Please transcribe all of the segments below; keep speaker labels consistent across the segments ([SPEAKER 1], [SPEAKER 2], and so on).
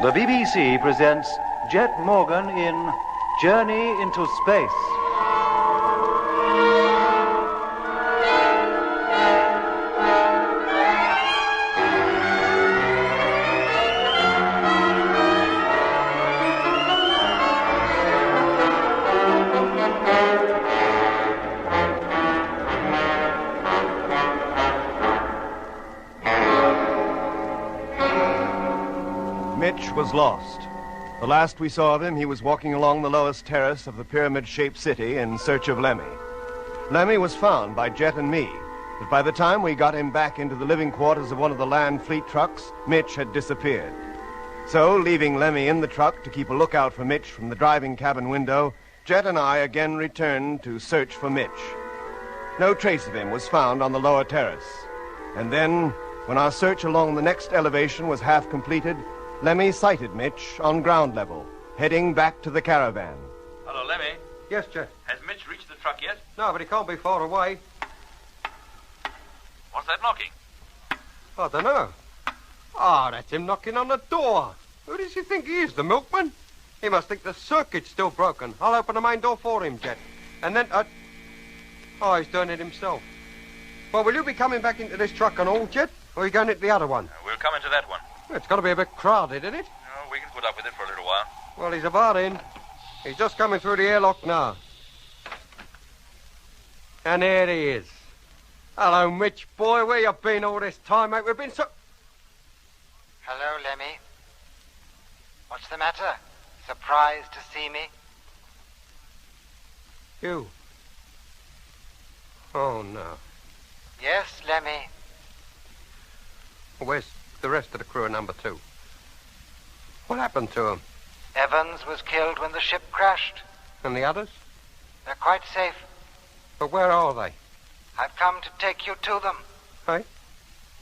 [SPEAKER 1] The BBC presents Jet Morgan in Journey into Space.
[SPEAKER 2] Mitch was lost. The last we saw of him, he was walking along the lowest terrace of the pyramid-shaped city in search of Lemmy. Lemmy was found by Jet and me, but by the time we got him back into the living quarters of one of the land fleet trucks, Mitch had disappeared. So, leaving Lemmy in the truck to keep a lookout for Mitch from the driving cabin window, Jet and I again returned to search for Mitch. No trace of him was found on the lower terrace. And then, when our search along the next elevation was half completed, Lemmy sighted Mitch on ground level, heading back to the caravan.
[SPEAKER 3] Hello, Lemmy.
[SPEAKER 4] Yes, Jet.
[SPEAKER 3] Has Mitch reached the truck yet?
[SPEAKER 4] No, but he can't be far away.
[SPEAKER 3] What's that knocking?
[SPEAKER 4] I don't know. Ah, that's him knocking on the door. Who does he think he is, the milkman? He must think the circuit's still broken. I'll open the main door for him, Jet. And then, Oh, he's doing it himself. Well, will you be coming back into this truck and all, Jet? Or are you going into the other one?
[SPEAKER 3] We'll come into that one.
[SPEAKER 4] It's got to be a bit crowded, isn't it?
[SPEAKER 3] No, we can put up with it for a little while.
[SPEAKER 4] Well, he's about in. He's just coming through the airlock now. And there he is. Hello, Mitch, boy. Where you been all this time, mate? We've been so...
[SPEAKER 5] Hello, Lemmy. What's the matter? Surprised to see me?
[SPEAKER 4] You? Oh, no.
[SPEAKER 5] Yes, Lemmy.
[SPEAKER 4] Where's the rest of the crew of number 2? What happened to them?
[SPEAKER 5] Evans was killed when the ship crashed.
[SPEAKER 4] And the others?
[SPEAKER 5] They're quite safe.
[SPEAKER 4] But where are they?
[SPEAKER 5] I've come to take you to them.
[SPEAKER 4] Hey?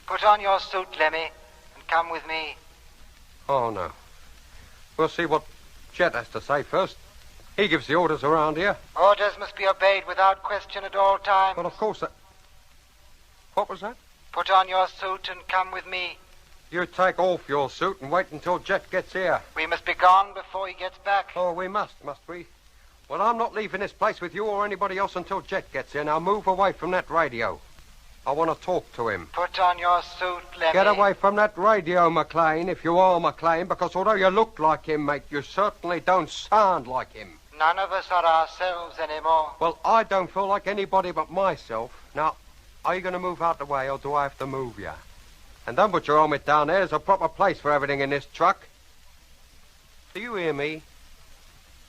[SPEAKER 5] Put on your suit, Lemmy, and come with me.
[SPEAKER 4] Oh, no. We'll see what Jet has to say first. He gives the orders around here.
[SPEAKER 5] Orders must be obeyed without question at all times.
[SPEAKER 4] Well, of course that... What was that?
[SPEAKER 5] Put on your suit and come with me.
[SPEAKER 4] You take off your suit and wait until Jet gets here.
[SPEAKER 5] We must be gone before he gets back.
[SPEAKER 4] Oh, we must we? Well, I'm not leaving this place with you or anybody else until Jet gets here. Now move away from that radio. I want to talk to him.
[SPEAKER 5] Put on your suit, Lemmy.
[SPEAKER 4] Get away from that radio, McLean, if you are McLean, because although you look like him, mate, you certainly don't sound like him.
[SPEAKER 5] None of us are ourselves anymore.
[SPEAKER 4] Well, I don't feel like anybody but myself. Now, are you going to move out the way, or do I have to move you? And don't put your helmet down there. There's a proper place for everything in this truck. Do you hear me?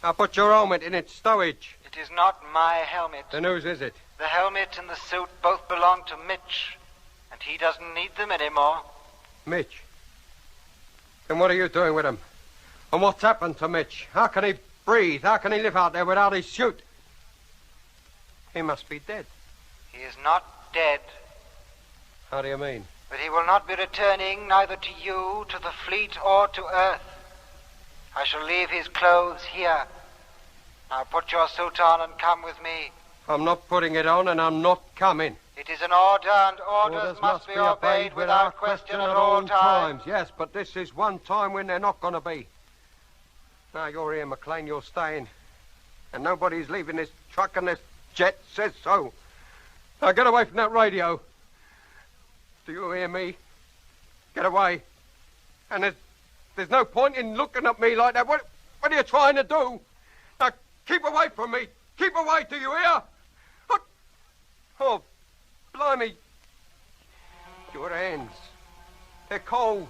[SPEAKER 4] Now put your helmet in its stowage.
[SPEAKER 5] It is not my helmet.
[SPEAKER 4] Then whose is it?
[SPEAKER 5] The helmet and the suit both belong to Mitch, and he doesn't need them anymore.
[SPEAKER 4] Mitch? Then what are you doing with him? And what's happened to Mitch? How can he breathe? How can he live out there without his suit? He must be dead.
[SPEAKER 5] He is not dead.
[SPEAKER 4] How do you mean?
[SPEAKER 5] But he will not be returning neither to you, to the fleet, or to Earth. I shall leave his clothes here. Now put your suit on and come with me.
[SPEAKER 4] I'm not putting it on and I'm not coming.
[SPEAKER 5] It is an order, and orders must be obeyed without question at all times.
[SPEAKER 4] Yes, but this is one time when they're not going to be. Now, you're here, McLean, you're staying. And nobody's leaving this truck unless Jet says so. Now, get away from that radio. Do you hear me? Get away. And there's no point in looking at me like that. What are you trying to do? Now, keep away from me. Keep away, do you hear? Oh, blimey. Your hands. They're cold.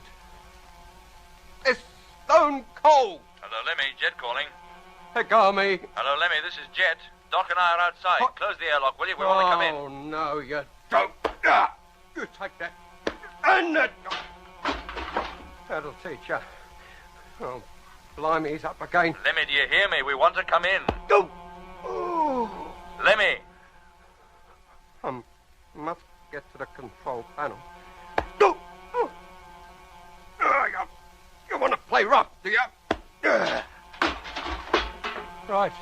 [SPEAKER 4] They're stone cold.
[SPEAKER 3] Hello, Lemmy. Jet calling.
[SPEAKER 4] Let go of me.
[SPEAKER 3] Hello, Lemmy. This is Jet. Doc and I are outside.
[SPEAKER 4] What?
[SPEAKER 3] Close the airlock, will you? We want to come in.
[SPEAKER 4] Oh, no, you don't. You take that. And that. That'll teach you. Oh, blimey, he's up again.
[SPEAKER 3] Lemmy, do you hear me? We want to come in.
[SPEAKER 4] Go. Oh.
[SPEAKER 3] Lemmy.
[SPEAKER 4] Must get to the control panel. Go. Oh. You want to play rough, do you? Right.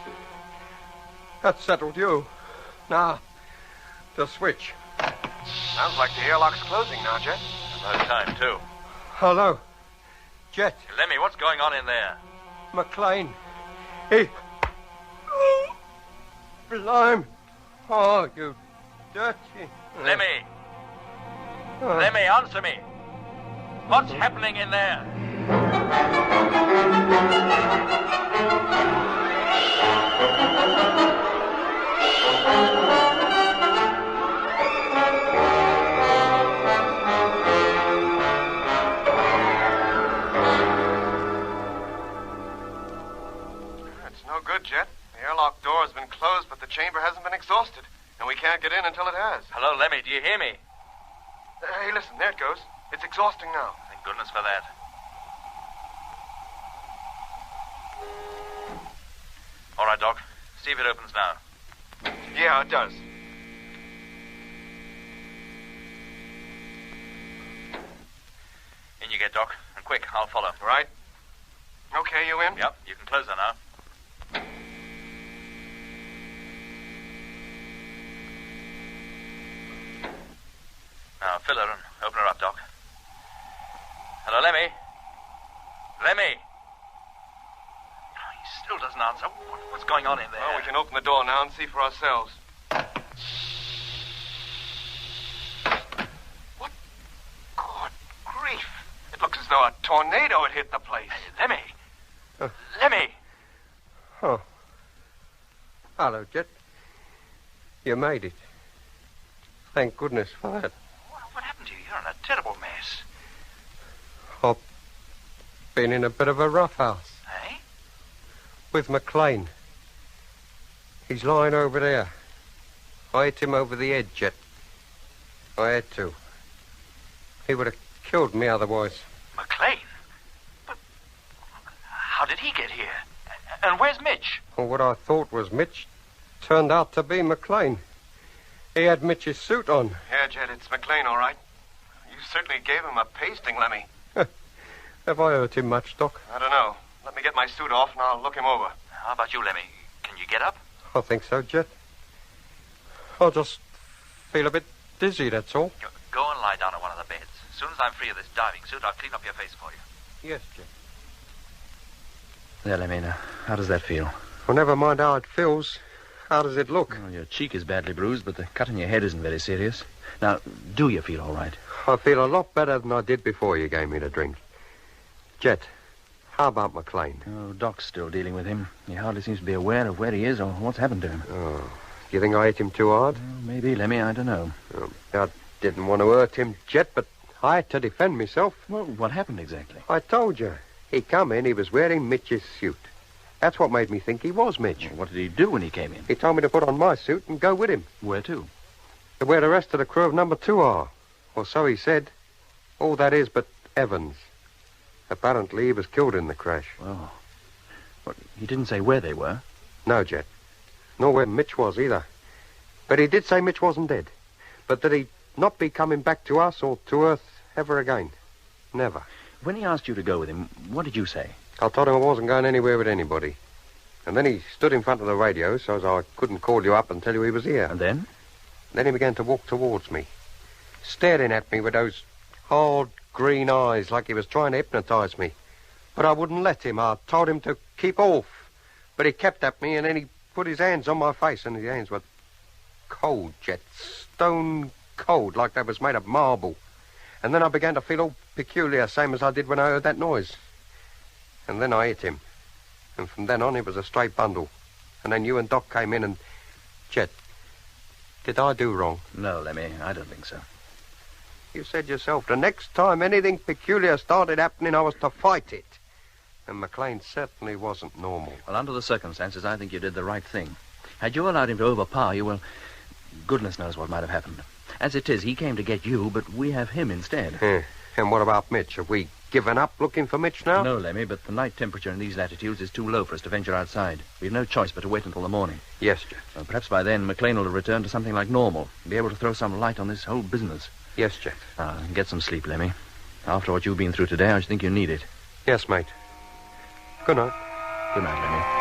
[SPEAKER 4] That settled you. Now, the switch.
[SPEAKER 6] Sounds like the airlock's closing now, Jet.
[SPEAKER 3] About time, too.
[SPEAKER 4] Hello. Jet,
[SPEAKER 3] Lemmy, what's going on in there?
[SPEAKER 4] McLean. He... Oh, blimey. Oh, you dirty...
[SPEAKER 3] Lemmy!
[SPEAKER 4] Oh.
[SPEAKER 3] Lemmy, answer me! What's happening in there?
[SPEAKER 2] It's no good, Jet. The airlock door has been closed, but the chamber hasn't been exhausted. And we can't get in until it has.
[SPEAKER 3] Hello, Lemmy, do you hear me?
[SPEAKER 2] Hey, listen, there it goes. It's exhausting now.
[SPEAKER 3] Thank goodness for that. All right, Doc. See if it opens now.
[SPEAKER 2] Yeah, it does.
[SPEAKER 3] In you get, Doc. And quick, I'll follow.
[SPEAKER 2] Right. Okay, you in?
[SPEAKER 3] Yep, you can close her now. Now, fill her and open her up, Doc. Hello, Lemmy? Lemmy? He still doesn't answer. What's going on in there?
[SPEAKER 2] Well, we can open the door now and see for ourselves. What? Good grief. It looks as though a tornado had hit the place.
[SPEAKER 3] Lemmy! Lemmy!
[SPEAKER 4] Oh. Hello, Jet. You made it. Thank goodness for that.
[SPEAKER 3] What happened to you? You're in a terrible mess.
[SPEAKER 4] I've been in a bit of a rough house.
[SPEAKER 3] Eh?
[SPEAKER 4] With McLean. He's lying over there. I hit him over the head, Jet. I had to. He would have killed me otherwise.
[SPEAKER 3] McLean? But how did he get here? And where's Mitch?
[SPEAKER 4] Well, what I thought was Mitch turned out to be McLean. He had Mitch's suit on.
[SPEAKER 2] Yeah, Jet, it's McLean, all right. You certainly gave him a pasting, Lemmy.
[SPEAKER 4] Have I hurt him much, Doc?
[SPEAKER 2] I don't know. Let me get my suit off and I'll look him over.
[SPEAKER 3] How about you, Lemmy? Can you get up?
[SPEAKER 4] I think so, Jet. I just feel a bit dizzy, that's all.
[SPEAKER 3] Go and lie down on one of the beds. As soon as I'm free of this diving suit, I'll clean up your face for you.
[SPEAKER 4] Yes, Jet.
[SPEAKER 6] There, Lemmy, now, how does that feel?
[SPEAKER 4] Well, never mind how it feels. How does it look?
[SPEAKER 6] Well, your cheek is badly bruised, but the cut in your head isn't very serious. Now, do you feel all right?
[SPEAKER 4] I feel a lot better than I did before you gave me the drink. Jet, how about McLean?
[SPEAKER 6] Oh, Doc's still dealing with him. He hardly seems to be aware of where he is or what's happened to him.
[SPEAKER 4] Oh, you think I hit him too hard?
[SPEAKER 6] Well, maybe, Lemmy, I don't know.
[SPEAKER 4] I didn't want to hurt him, Jet, but I had to defend myself.
[SPEAKER 6] Well, what happened exactly?
[SPEAKER 4] I told you. He come in, he was wearing Mitch's suit. That's what made me think he was Mitch.
[SPEAKER 6] Well, what did he do when he came in?
[SPEAKER 4] He told me to put on my suit and go with him.
[SPEAKER 6] Where to?
[SPEAKER 4] To where the rest of the crew of number 2 are. Or so he said. All that is but Evans. Apparently he was killed in the crash.
[SPEAKER 6] Oh. Well, he didn't say where they were.
[SPEAKER 4] No, Jet. Nor where Mitch was either. But he did say Mitch wasn't dead. But that he'd not be coming back to us or to Earth ever again. Never.
[SPEAKER 6] When he asked you to go with him, what did you say?
[SPEAKER 4] I told him I wasn't going anywhere with anybody. And then he stood in front of the radio so as I couldn't call you up and tell you he was here.
[SPEAKER 6] And then?
[SPEAKER 4] Then he began to walk towards me, staring at me with those hard green eyes like he was trying to hypnotize me. But I wouldn't let him. I told him to keep off. But he kept at me and then he put his hands on my face and his hands were cold, Jet, stone cold, like they was made of marble. And then I began to feel all peculiar, same as I did when I heard that noise. And then I hit him. And from then on, it was a straight bundle. And then you and Doc came in and... Jet, did I do wrong?
[SPEAKER 6] No, Lemmy, I don't think so.
[SPEAKER 4] You said yourself, the next time anything peculiar started happening, I was to fight it. And McLean certainly wasn't normal.
[SPEAKER 6] Well, under the circumstances, I think you did the right thing. Had you allowed him to overpower you, well, goodness knows what might have happened. As it is, he came to get you, but we have him instead.
[SPEAKER 4] And what about Mitch? Have we given up looking for Mitch now?
[SPEAKER 6] No, Lemmy, but the night temperature in these latitudes is too low for us to venture outside. We've no choice but to wait until the morning.
[SPEAKER 4] Yes, Jet.
[SPEAKER 6] Well, perhaps by then, McLean will have returned to something like normal, be able to throw some light on this whole business.
[SPEAKER 4] Yes, Jet.
[SPEAKER 6] Get some sleep, Lemmy. After what you've been through today, I should think you need it.
[SPEAKER 4] Yes, mate. Good night.
[SPEAKER 6] Good night, Lemmy.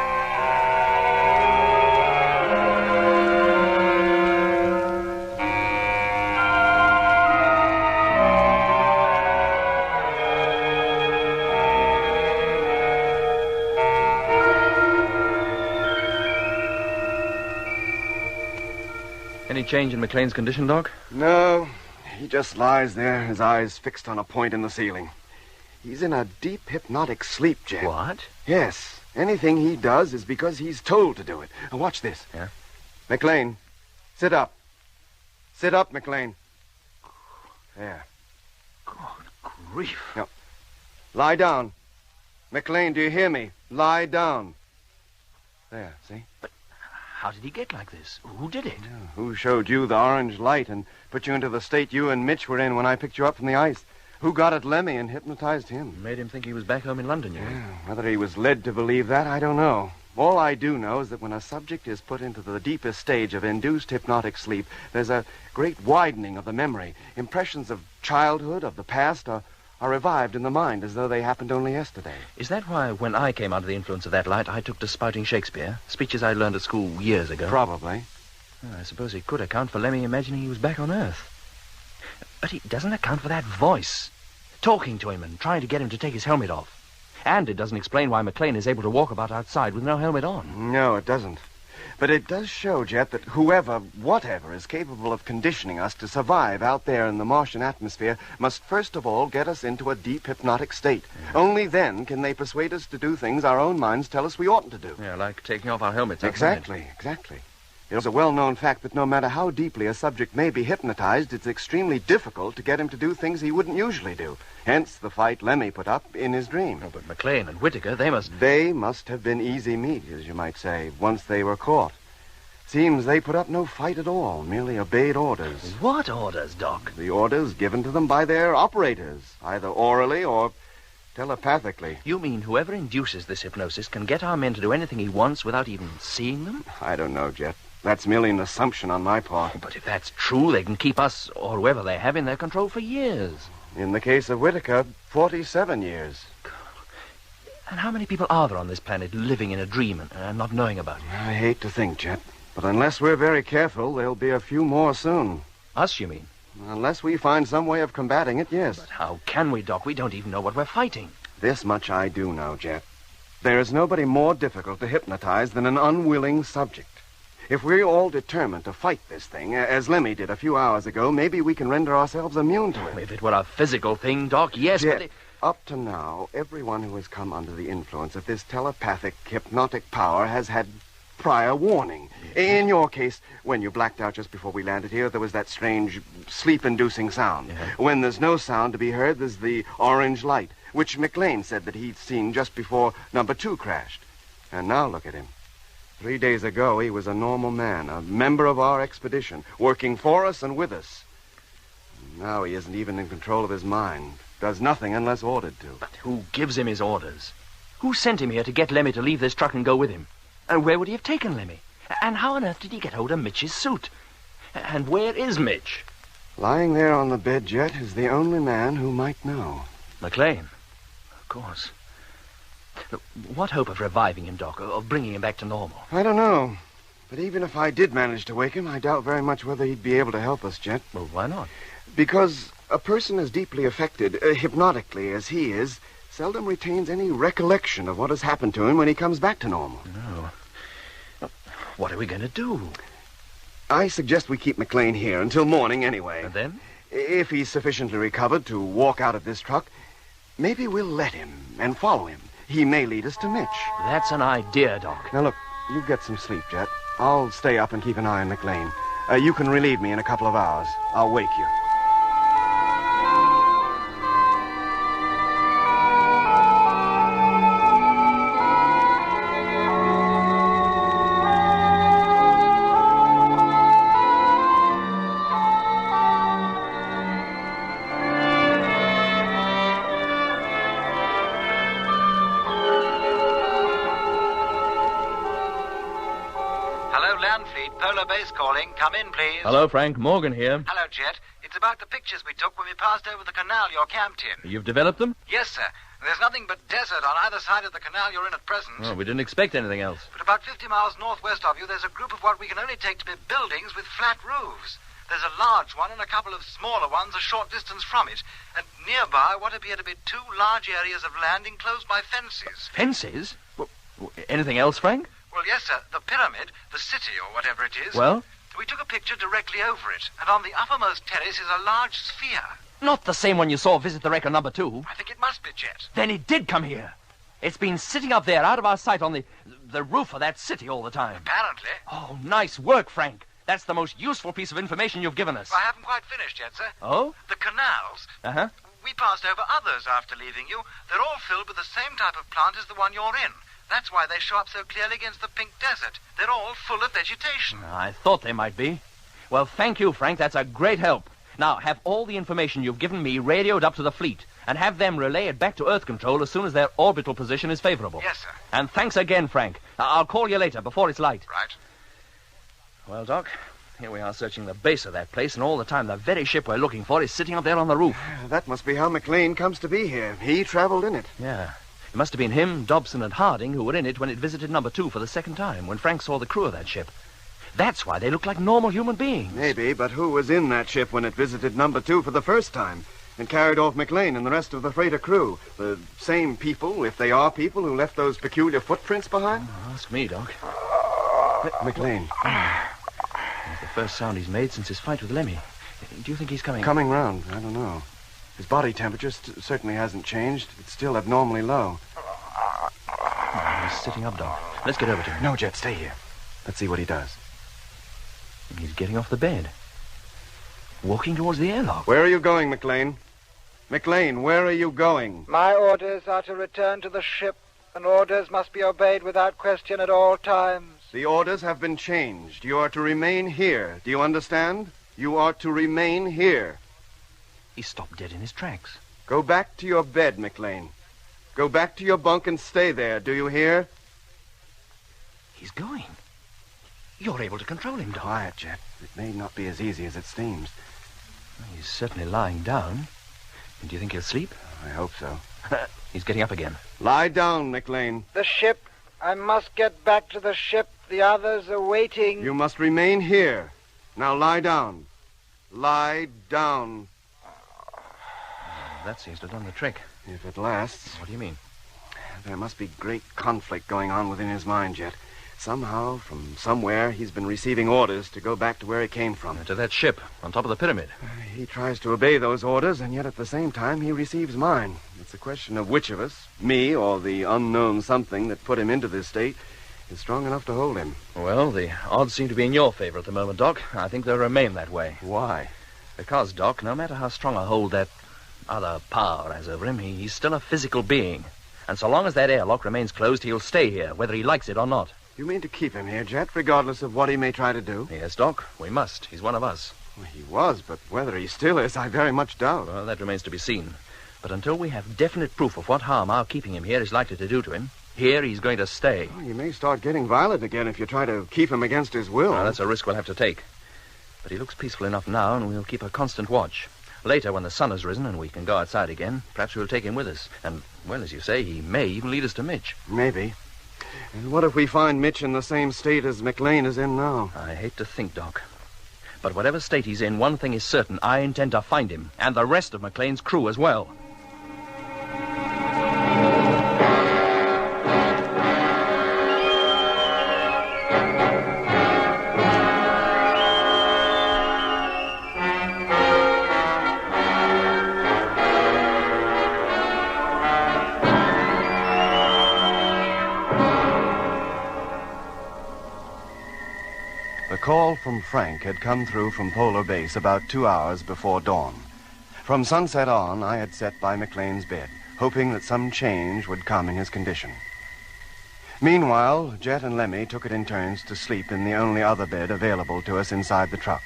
[SPEAKER 6] change in McLean's condition, Doc?
[SPEAKER 2] No, he just lies there, his eyes fixed on a point in the ceiling. He's in a deep hypnotic sleep, Jet.
[SPEAKER 6] What?
[SPEAKER 2] Yes. Anything he does is because he's told to do it. Now, watch this.
[SPEAKER 6] Yeah?
[SPEAKER 2] McLean, sit up. Sit up, McLean. There.
[SPEAKER 6] Good grief.
[SPEAKER 2] Now, lie down. McLean, do you hear me? Lie down. There, see?
[SPEAKER 6] How did he get like this? Who did it?
[SPEAKER 2] Who showed you the orange light and put you into the state you and Mitch were in when I picked you up from the ice? Who got at Lemmy and hypnotized him?
[SPEAKER 6] Made him think he was back home in London, you mean?
[SPEAKER 2] Whether he was led to believe that, I don't know. All I do know is that when a subject is put into the deepest stage of induced hypnotic sleep, there's a great widening of the memory. Impressions of childhood, of the past, are revived in the mind as though they happened only yesterday.
[SPEAKER 6] Is that why, when I came under the influence of that light, I took to spouting Shakespeare? Speeches I learned at school years ago?
[SPEAKER 2] Probably.
[SPEAKER 6] Well, I suppose it could account for Lemmy imagining he was back on Earth. But it doesn't account for that voice, talking to him and trying to get him to take his helmet off. And it doesn't explain why McLean is able to walk about outside with no helmet on.
[SPEAKER 2] No, it doesn't. But it does show, Jet, that whoever, whatever, is capable of conditioning us to survive out there in the Martian atmosphere must first of all get us into a deep hypnotic state. Yeah. Only then can they persuade us to do things our own minds tell us we oughtn't to do.
[SPEAKER 6] Yeah, like taking off our helmets.
[SPEAKER 2] Exactly. It's a well-known fact that no matter how deeply a subject may be hypnotized, it's extremely difficult to get him to do things he wouldn't usually do. Hence the fight Lemmy put up in his dream.
[SPEAKER 6] Oh, but McLean and Whittaker, they must
[SPEAKER 2] have been easy meat, as you might say, once they were caught. Seems they put up no fight at all, merely obeyed orders.
[SPEAKER 6] What orders, Doc?
[SPEAKER 2] The orders given to them by their operators, either orally or telepathically.
[SPEAKER 6] You mean whoever induces this hypnosis can get our men to do anything he wants without even seeing them?
[SPEAKER 2] I don't know, Jet. That's merely an assumption on my part.
[SPEAKER 6] But if that's true, they can keep us, or whoever they have, in their control for years.
[SPEAKER 2] In the case of Whittaker, 47 years.
[SPEAKER 6] And how many people are there on this planet living in a dream and not knowing about it?
[SPEAKER 2] I hate to think, Jet. But unless we're very careful, there'll be a few more soon.
[SPEAKER 6] Us, you mean?
[SPEAKER 2] Unless we find some way of combating it, yes.
[SPEAKER 6] But how can we, Doc? We don't even know what we're fighting.
[SPEAKER 2] This much I do know, Jet. There is nobody more difficult to hypnotize than an unwilling subject. If we're all determined to fight this thing, as Lemmy did a few hours ago, maybe we can render ourselves immune to it.
[SPEAKER 6] If it were a physical thing, Doc, yes,
[SPEAKER 2] Jet,
[SPEAKER 6] but...
[SPEAKER 2] Up to now, everyone who has come under the influence of this telepathic, hypnotic power has had prior warning. In your case, when you blacked out just before we landed here, there was that strange sleep-inducing sound.
[SPEAKER 6] Yeah.
[SPEAKER 2] When there's no sound to be heard, there's the orange light, which McLean said that he'd seen just before number 2 crashed. And now look at him. 3 days ago, he was a normal man, a member of our expedition, working for us and with us. Now he isn't even in control of his mind. Does nothing unless ordered to.
[SPEAKER 6] But who gives him his orders? Who sent him here to get Lemmy to leave this truck and go with him? And where would he have taken Lemmy? And how on earth did he get hold of Mitch's suit? And where is Mitch?
[SPEAKER 2] Lying there on the bed, Jet, is the only man who might know.
[SPEAKER 6] McLean? Of course. Look, what hope of reviving him, Doc, of bringing him back to normal?
[SPEAKER 2] I don't know. But even if I did manage to wake him, I doubt very much whether he'd be able to help us, Jet.
[SPEAKER 6] Well, why not?
[SPEAKER 2] Because a person as deeply affected, hypnotically as he is, seldom retains any recollection of what has happened to him when he comes back to normal.
[SPEAKER 6] No. What are we going to do?
[SPEAKER 2] I suggest we keep McLean here until morning anyway.
[SPEAKER 6] And then?
[SPEAKER 2] If he's sufficiently recovered to walk out of this truck, maybe we'll let him and follow him. He may lead us to Mitch.
[SPEAKER 6] That's an idea, Doc.
[SPEAKER 2] Now, look, you get some sleep, Jet. I'll stay up and keep an eye on McLean. You can relieve me in a couple of hours. I'll wake you.
[SPEAKER 5] Polar Base calling. Come in, please.
[SPEAKER 6] Hello, Frank. Morgan here.
[SPEAKER 5] Hello, Jet. It's about the pictures we took when we passed over the canal you're camped in.
[SPEAKER 6] You've developed them?
[SPEAKER 5] Yes, sir. There's nothing but desert on either side of the canal you're in at present.
[SPEAKER 6] Oh, we didn't expect anything else.
[SPEAKER 5] But about 50 miles northwest of you, there's a group of what we can only take to be buildings with flat roofs. There's a large one and a couple of smaller ones a short distance from it. And nearby what appear to be 2 large areas of land enclosed by fences.
[SPEAKER 6] Fences? Well, anything else, Frank?
[SPEAKER 5] Well, yes, sir. The pyramid, the city or whatever it is.
[SPEAKER 6] Well?
[SPEAKER 5] We took a picture directly over it, and on the uppermost terrace is a large sphere.
[SPEAKER 6] Not the same one you saw visit the wreck on number 2.
[SPEAKER 5] I think it must be, Jet.
[SPEAKER 6] Then it did come here. It's been sitting up there out of our sight on the roof of that city all the time.
[SPEAKER 5] Apparently.
[SPEAKER 6] Oh, nice work, Frank. That's the most useful piece of information you've given us.
[SPEAKER 5] I haven't quite finished yet, sir.
[SPEAKER 6] Oh?
[SPEAKER 5] The canals.
[SPEAKER 6] Uh-huh.
[SPEAKER 5] We passed over others after leaving you. They're all filled with the same type of plant as the one you're in. That's why they show up so clearly against the pink desert. They're all full of vegetation.
[SPEAKER 6] I thought they might be. Well, thank you, Frank. That's a great help. Now, have all the information you've given me radioed up to the fleet, and have them relay it back to Earth Control as soon as their orbital position is favorable.
[SPEAKER 5] Yes, sir.
[SPEAKER 6] And thanks again, Frank. I'll call you later, before it's light.
[SPEAKER 5] Right.
[SPEAKER 6] Well, Doc, here we are searching the base of that place, and all the time the very ship we're looking for is sitting up there on the roof.
[SPEAKER 2] That must be how McLean comes to be here. He traveled in it.
[SPEAKER 6] Yeah. It must have been him, Dobson, and Harding who were in it when it visited number 2 for the second time, when Frank saw the crew of that ship. That's why they look like normal human beings.
[SPEAKER 2] Maybe, but who was in that ship when it visited number 2 for the first time and carried off McLean and the rest of the freighter crew? The same people, if they are people, who left those peculiar footprints behind?
[SPEAKER 6] Ask me, Doc.
[SPEAKER 2] McLean.
[SPEAKER 6] It's the first sound he's made since his fight with Lemmy. Do you think he's coming?
[SPEAKER 2] Coming round. I don't know. His body temperature certainly hasn't changed. It's still abnormally low.
[SPEAKER 6] He's sitting up, Doc. Let's get over to him.
[SPEAKER 2] No, Jet, stay here. Let's see what he does.
[SPEAKER 6] He's getting off the bed. Walking towards the airlock.
[SPEAKER 2] Where are you going, McLean? McLean, where are you going?
[SPEAKER 7] My orders are to return to the ship, and orders must be obeyed without question at all times.
[SPEAKER 2] The orders have been changed. You are to remain here. Do you understand? You are to remain here.
[SPEAKER 6] He stopped dead in his tracks.
[SPEAKER 2] Go back to your bed, McLean. Go back to your bunk and stay there. Do you hear?
[SPEAKER 6] He's going. You're able to control him, Doc.
[SPEAKER 2] Quiet, Jet. It may not be as easy as it seems.
[SPEAKER 6] He's certainly lying down. Do you think he'll sleep?
[SPEAKER 2] I hope so.
[SPEAKER 6] He's getting up again.
[SPEAKER 2] Lie down, McLean.
[SPEAKER 7] The ship. I must get back to the ship. The others are waiting.
[SPEAKER 2] You must remain here. Now lie down. Lie down.
[SPEAKER 6] That seems to have done the trick.
[SPEAKER 2] If it lasts.
[SPEAKER 6] What do you mean?
[SPEAKER 2] There must be great conflict going on within his mind, Jet. Somehow, from somewhere, he's been receiving orders to go back to where he came from.
[SPEAKER 6] To that ship, on top of the pyramid.
[SPEAKER 2] He tries to obey those orders, and yet at the same time, he receives mine. It's a question of which of us, me or the unknown something that put him into this state, is strong enough to hold him.
[SPEAKER 6] Well, the odds seem to be in your favor at the moment, Doc. I think they'll remain that way.
[SPEAKER 2] Why?
[SPEAKER 6] Because, Doc, no matter how strong a hold that other power has over him, he's still a physical being. And so long as that airlock remains closed, he'll stay here, whether he likes it or not.
[SPEAKER 2] You mean to keep him here, Jet, regardless of what he may try to do?
[SPEAKER 6] Yes, Doc, we must. He's one of us.
[SPEAKER 2] Well, he was, but whether he still is, I very much doubt.
[SPEAKER 6] Well, that remains to be seen. But until we have definite proof of what harm our keeping him here is likely to do to him, here he's going to stay.
[SPEAKER 2] Well, he may start getting violent again if you try to keep him against his will.
[SPEAKER 6] Well, that's a risk we'll have to take. But he looks peaceful enough now, and we'll keep a constant watch. Later, when the sun has risen and we can go outside again, perhaps we'll take him with us. And, well, as you say, he may even lead us to Mitch.
[SPEAKER 2] Maybe. And what if we find Mitch in the same state as McLean is in now?
[SPEAKER 6] I hate to think, Doc. But whatever state he's in, one thing is certain. I intend to find him, and the rest of McLean's crew as well.
[SPEAKER 2] The call from Frank had come through from Polar Base about 2 hours before dawn. From sunset on, I had sat by McLean's bed, hoping that some change would come in his condition. Meanwhile, Jet and Lemmy took it in turns to sleep in the only other bed available to us inside the truck.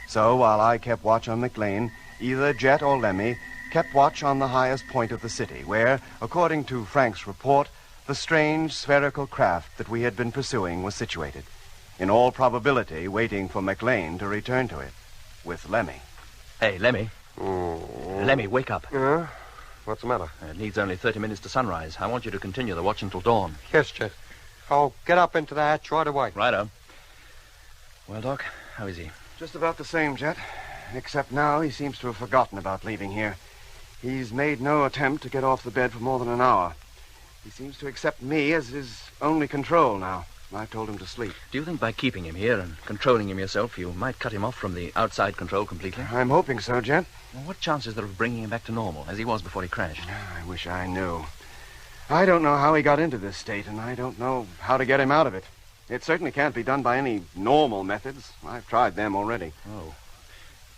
[SPEAKER 2] So while I kept watch on McLean, either Jet or Lemmy kept watch on the highest point of the city, where, according to Frank's report, the strange spherical craft that we had been pursuing was situated. In all probability, waiting for McLean to return to it, with Lemmy.
[SPEAKER 6] Hey, Lemmy. Lemmy, wake up.
[SPEAKER 4] Yeah? What's the matter?
[SPEAKER 6] It needs only 30 minutes to sunrise. I want you to continue the watch until dawn.
[SPEAKER 4] Yes, Jet. I'll get up into the hatch right away.
[SPEAKER 6] Righto. Well, Doc, how is he?
[SPEAKER 2] Just about the same, Jet. Except now he seems to have forgotten about leaving here. He's made no attempt to get off the bed for more than an hour. He seems to accept me as his only control now. I told him to sleep.
[SPEAKER 6] Do you think by keeping him here and controlling him yourself, you might cut him off from the outside control completely?
[SPEAKER 2] I'm hoping so, Jet.
[SPEAKER 6] Well, what chance is there of bringing him back to normal, as he was before he crashed?
[SPEAKER 2] I wish I knew. I don't know how he got into this state, and I don't know how to get him out of it. It certainly can't be done by any normal methods. I've tried them already.
[SPEAKER 6] Oh.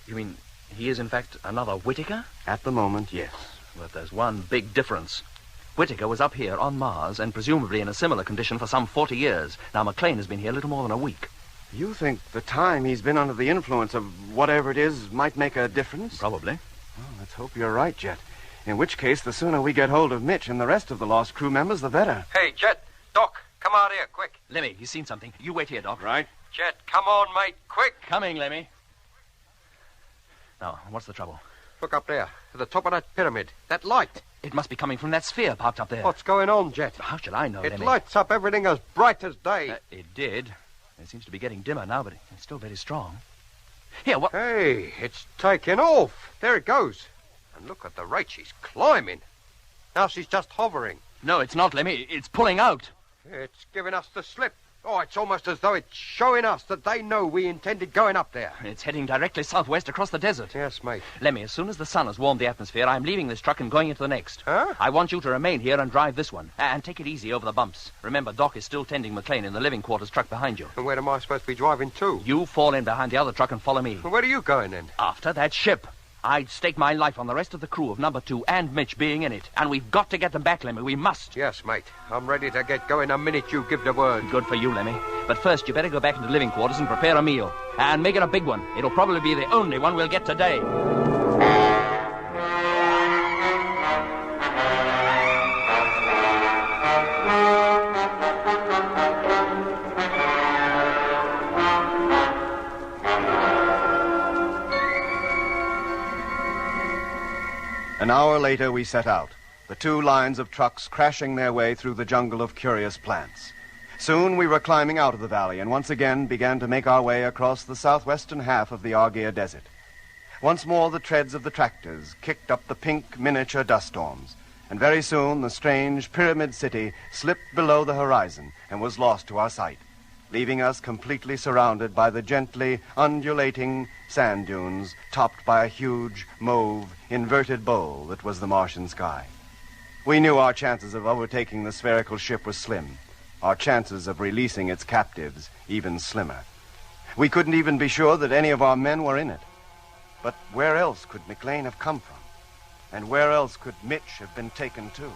[SPEAKER 6] You mean he is, in fact, another Whittaker?
[SPEAKER 2] At the moment, yes.
[SPEAKER 6] But there's one big difference. Whittaker was up here on Mars and presumably in a similar condition for some 40 years. Now, McLean has been here little more than a week.
[SPEAKER 2] You think the time he's been under the influence of whatever it is might make a difference?
[SPEAKER 6] Probably.
[SPEAKER 2] Well, let's hope you're right, Jet. In which case, the sooner we get hold of Mitch and the rest of the lost crew members, the better.
[SPEAKER 4] Hey, Jet, Doc, come out here, quick.
[SPEAKER 6] Lemmy, he's seen something. You wait here, Doc.
[SPEAKER 2] Right.
[SPEAKER 4] Jet, come on, mate, quick.
[SPEAKER 6] Coming, Lemmy. Now, what's the trouble?
[SPEAKER 4] Look up there, at the top of that pyramid. That light.
[SPEAKER 6] It must be coming from that sphere parked up there.
[SPEAKER 4] What's going on, Jet?
[SPEAKER 6] How should I know,
[SPEAKER 4] It
[SPEAKER 6] Lemmy?
[SPEAKER 4] lights up everything as bright as day.
[SPEAKER 6] It did. It seems to be getting dimmer now, but it's still very strong. Here, what?
[SPEAKER 4] Hey, it's taking off. There it goes. And look at the rate she's climbing. Now she's just hovering.
[SPEAKER 6] No, it's not, Lemmy. It's pulling out.
[SPEAKER 4] It's giving us the slip. Oh, it's almost as though it's showing us that they know we intended going up there.
[SPEAKER 6] It's heading directly southwest across the desert.
[SPEAKER 4] Yes, mate.
[SPEAKER 6] Lemmy, as soon as the sun has warmed the atmosphere, I'm leaving this truck and going into the next.
[SPEAKER 4] Huh?
[SPEAKER 6] I want you to remain here and drive this one. And take it easy over the bumps. Remember, Doc is still tending McLean in the living quarters truck behind you.
[SPEAKER 4] And where am I supposed to be driving to?
[SPEAKER 6] You fall in behind the other truck and follow me.
[SPEAKER 4] Well, where are you going then?
[SPEAKER 6] After that ship. I'd stake my life on the rest of the crew of number 2 and Mitch being in it. And we've got to get them back, Lemmy. We must.
[SPEAKER 4] Yes, mate. I'm ready to get going the minute you give the word.
[SPEAKER 6] Good for you, Lemmy. But first, you better go back into the living quarters and prepare a meal. And make it a big one. It'll probably be the only one we'll get today.
[SPEAKER 2] An hour later, we set out, the 2 lines of trucks crashing their way through the jungle of curious plants. Soon we were climbing out of the valley and once again began to make our way across the southwestern half of the Argyre Desert. Once more, the treads of the tractors kicked up the pink miniature dust storms, and very soon the strange pyramid city slipped below the horizon and was lost to our sight, leaving us completely surrounded by the gently undulating sand dunes topped by a huge, mauve, inverted bowl that was the Martian sky. We knew our chances of overtaking the spherical ship were slim, our chances of releasing its captives even slimmer. We couldn't even be sure that any of our men were in it. But where else could McLean have come from? And where else could Mitch have been taken to?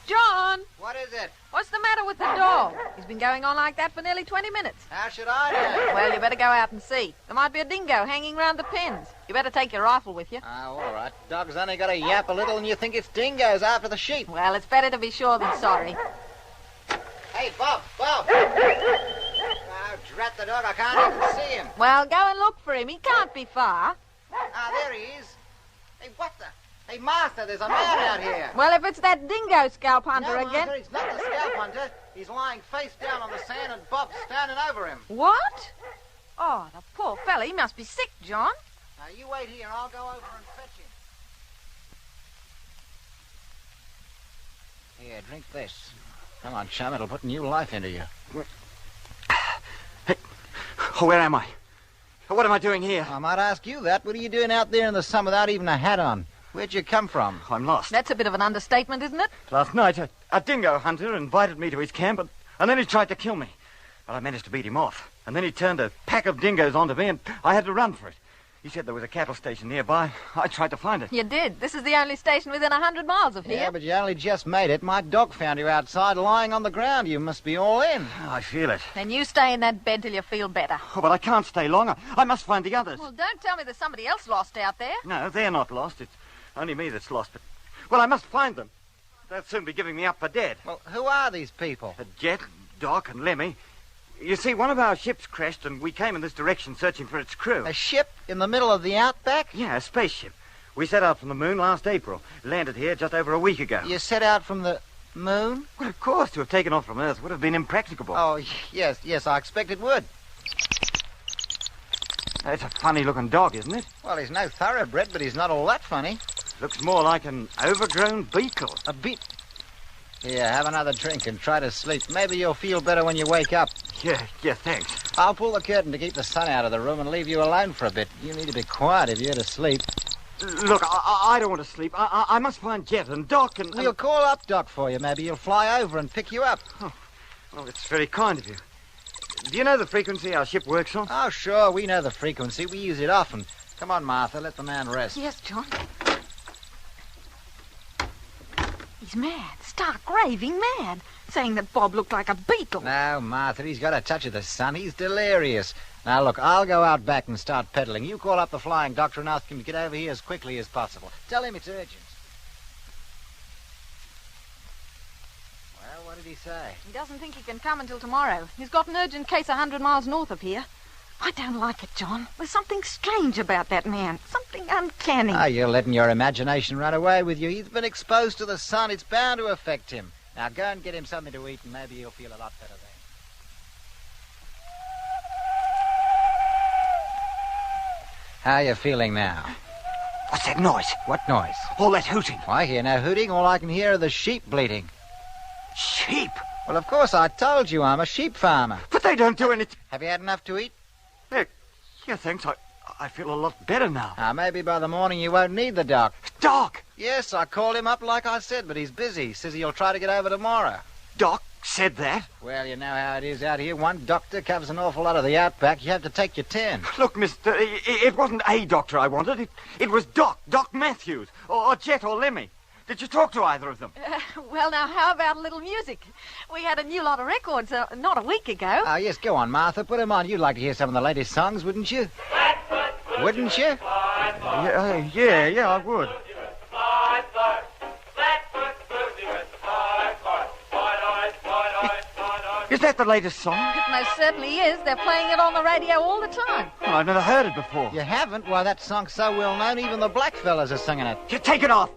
[SPEAKER 8] John!
[SPEAKER 5] What is it?
[SPEAKER 8] What's the matter with the dog? He's been going on like that for nearly 20 minutes.
[SPEAKER 5] How should I know?
[SPEAKER 8] Well, you better go out and see. There might be a dingo hanging round the pens. You better take your rifle with you.
[SPEAKER 5] Oh, all right. Dog's only got to yap a little and you think it's dingoes after the sheep.
[SPEAKER 8] Well, it's better to be sure than sorry.
[SPEAKER 5] Hey, Bob! Oh, drat the dog, I can't even see him.
[SPEAKER 8] Well, go and look for him. He can't be far.
[SPEAKER 5] Ah, there he is. Hey, what the... Hey, Master, there's a man out here.
[SPEAKER 8] Well, if it's that dingo scalp hunter
[SPEAKER 5] No,
[SPEAKER 8] again...
[SPEAKER 5] Master, he's not the scalp hunter. He's lying face down on the sand and Bob's standing over him.
[SPEAKER 8] What? Oh, the poor fella. He must be sick, John.
[SPEAKER 5] Now, you wait here and I'll go over and fetch him. Here, drink this. Come on, chum, it'll put new life into you.
[SPEAKER 9] Hey, where am I? What am I doing here?
[SPEAKER 5] I might ask you that. What are you doing out there in the sun without even a hat on? Where'd you come from?
[SPEAKER 9] I'm lost.
[SPEAKER 8] That's a bit of an understatement, isn't it?
[SPEAKER 9] Last night, a dingo hunter invited me to his camp, and then he tried to kill me. But I managed to beat him off. And then he turned a pack of dingoes onto me, and I had to run for it. He said there was a cattle station nearby. I tried to find it.
[SPEAKER 8] You did. This is the only station within 100 miles of here.
[SPEAKER 5] Yeah, but you only just made it. My dog found you outside lying on the ground. You must be all in.
[SPEAKER 9] I feel it.
[SPEAKER 8] Then you stay in that bed till you feel better.
[SPEAKER 9] Oh, but I can't stay long. I must find the others.
[SPEAKER 8] Well, don't tell me there's somebody else lost out there.
[SPEAKER 9] No, they're not lost. It's only me that's lost. But, well, I must find them. They'll soon be giving me up for dead.
[SPEAKER 5] Well, who are these people?
[SPEAKER 9] Jet, Doc, and Lemmy. You see, one of our ships crashed, and we came in this direction searching for its crew.
[SPEAKER 5] A ship in the middle of the outback?
[SPEAKER 9] Yeah, a spaceship. We set out from the moon last April. Landed here just over a week ago.
[SPEAKER 5] You set out from the moon?
[SPEAKER 9] Well, of course, to have taken off from Earth would have been impracticable.
[SPEAKER 5] Oh, yes, I expect it would.
[SPEAKER 9] It's a funny-looking dog, isn't it?
[SPEAKER 5] Well, he's no thoroughbred, but he's not all that funny.
[SPEAKER 9] Looks more like an overgrown beetle.
[SPEAKER 7] A bit. Here, have another drink and try to sleep. Maybe you'll feel better when you wake up.
[SPEAKER 9] Yeah, thanks.
[SPEAKER 7] I'll pull the curtain to keep the sun out of the room and leave you alone for a bit. You need to be quiet if you're to sleep.
[SPEAKER 9] Look, I don't want to sleep. I must find Jet and Doc and...
[SPEAKER 7] We'll call up Doc for you. Maybe he'll fly over and pick you up.
[SPEAKER 9] Oh, well, it's very kind of you. Do you know the frequency our ship works on?
[SPEAKER 7] Oh, sure, we know the frequency. We use it often. Come on, Martha, let the man rest.
[SPEAKER 8] Yes, John. He's mad, stark raving mad, saying that Bob looked like a beetle.
[SPEAKER 7] No, Martha, he's got a touch of the sun. He's delirious. Now, look, I'll go out back and start peddling. You call up the flying doctor and ask him to get over here as quickly as possible. Tell him it's urgent. Well, what did he say?
[SPEAKER 8] He doesn't think he can come until tomorrow. He's got an urgent case 100 miles north of here. I don't like it, John. There's something strange about that man. Something uncanny.
[SPEAKER 7] Ah, you're letting your imagination run away with you. He's been exposed to the sun. It's bound to affect him. Now, go and get him something to eat, and maybe he'll feel a lot better then. How are you feeling now?
[SPEAKER 9] What's that noise?
[SPEAKER 7] What noise?
[SPEAKER 9] All that hooting.
[SPEAKER 7] I hear no hooting. All I can hear are the sheep bleating.
[SPEAKER 9] Sheep?
[SPEAKER 7] Well, of course, I told you I'm a sheep farmer.
[SPEAKER 9] But they don't do anything.
[SPEAKER 7] Have you had enough to eat?
[SPEAKER 9] Yeah, thanks. I feel a lot better now.
[SPEAKER 7] Maybe by the morning you won't need the doc.
[SPEAKER 9] Doc?
[SPEAKER 7] Yes, I called him up like I said, but he's busy. Says he'll try to get over tomorrow.
[SPEAKER 9] Doc said that?
[SPEAKER 7] Well, you know how it is out here. One doctor covers an awful lot of the outback. You have to take your turn.
[SPEAKER 9] Look, mister, it wasn't a doctor I wanted. It was Doc Matthews, or Jet or Lemmy. Did you talk to either of them?
[SPEAKER 8] Well, now, how about a little music? We had a new lot of records not a week ago.
[SPEAKER 7] Oh, yes, go on, Martha. Put them on. You'd like to hear some of the latest songs, wouldn't you? Wouldn't you?
[SPEAKER 9] Yeah, I would. Is that the latest song?
[SPEAKER 8] It most certainly is. They're playing it on the radio all the time.
[SPEAKER 9] Well, I've never heard it before.
[SPEAKER 7] You haven't? Why, that song's so well known, even the black fellas are singing it.
[SPEAKER 9] You take it off.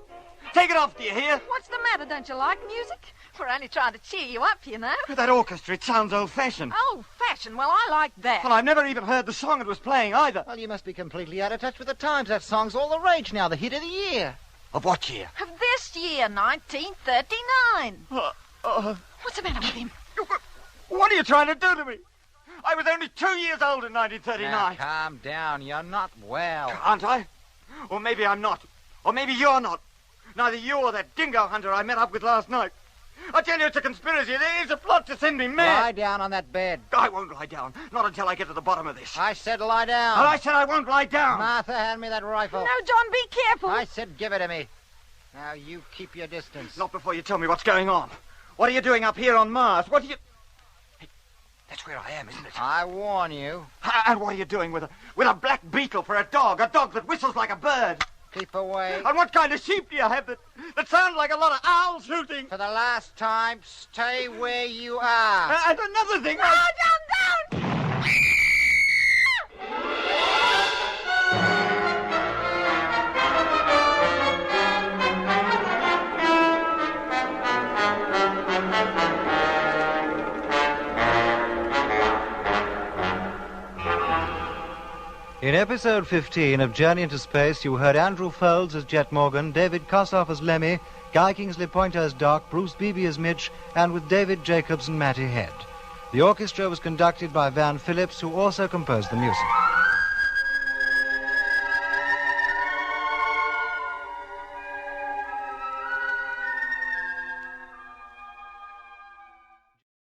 [SPEAKER 9] Take it off, do you hear?
[SPEAKER 8] What's the matter? Don't you like music? We're only trying to cheer you up, you know.
[SPEAKER 9] That orchestra, it sounds old-fashioned.
[SPEAKER 8] Old-fashioned? Well, I like that.
[SPEAKER 9] Well, I've never even heard the song it was playing either.
[SPEAKER 7] Well, you must be completely out of touch with the times. That song's all the rage now, the hit of the year.
[SPEAKER 9] Of what year?
[SPEAKER 8] Of this year, 1939. What's the matter with him?
[SPEAKER 9] What are you trying to do to me? I was only 2 years old in 1939.
[SPEAKER 7] Now, calm down. You're not well.
[SPEAKER 9] Aren't I? Or maybe I'm not. Or maybe you're not. Neither you or that dingo hunter I met up with last night. I tell you, it's a conspiracy. There's a plot to send me mad.
[SPEAKER 7] Lie down on that bed.
[SPEAKER 9] I won't lie down. Not until I get to the bottom of this.
[SPEAKER 7] I said lie down.
[SPEAKER 9] And I said I won't lie down.
[SPEAKER 7] Martha, hand me that rifle.
[SPEAKER 8] No, John, be careful.
[SPEAKER 7] I said give it to me. Now, you keep your distance.
[SPEAKER 9] Not before you tell me what's going on. What are you doing up here on Mars? What are you... Hey, that's where I am, isn't it?
[SPEAKER 7] I warn you.
[SPEAKER 9] And what are you doing with a black beetle for a dog that whistles like a bird?
[SPEAKER 7] Keep away.
[SPEAKER 9] And what kind of sheep do you have that sound like a lot of owls hooting?
[SPEAKER 7] For the last time, stay where you are.
[SPEAKER 9] And another thing...
[SPEAKER 8] Oh, down!
[SPEAKER 1] In episode 15 of Journey into Space, you heard Andrew Folds as Jet Morgan, David Kossoff as Lemmy, Guy Kingsley Pointer as Doc, Bruce Beebe as Mitch, and with David Jacobs and Matty Head. The orchestra was conducted by Van Phillips, who also composed the music.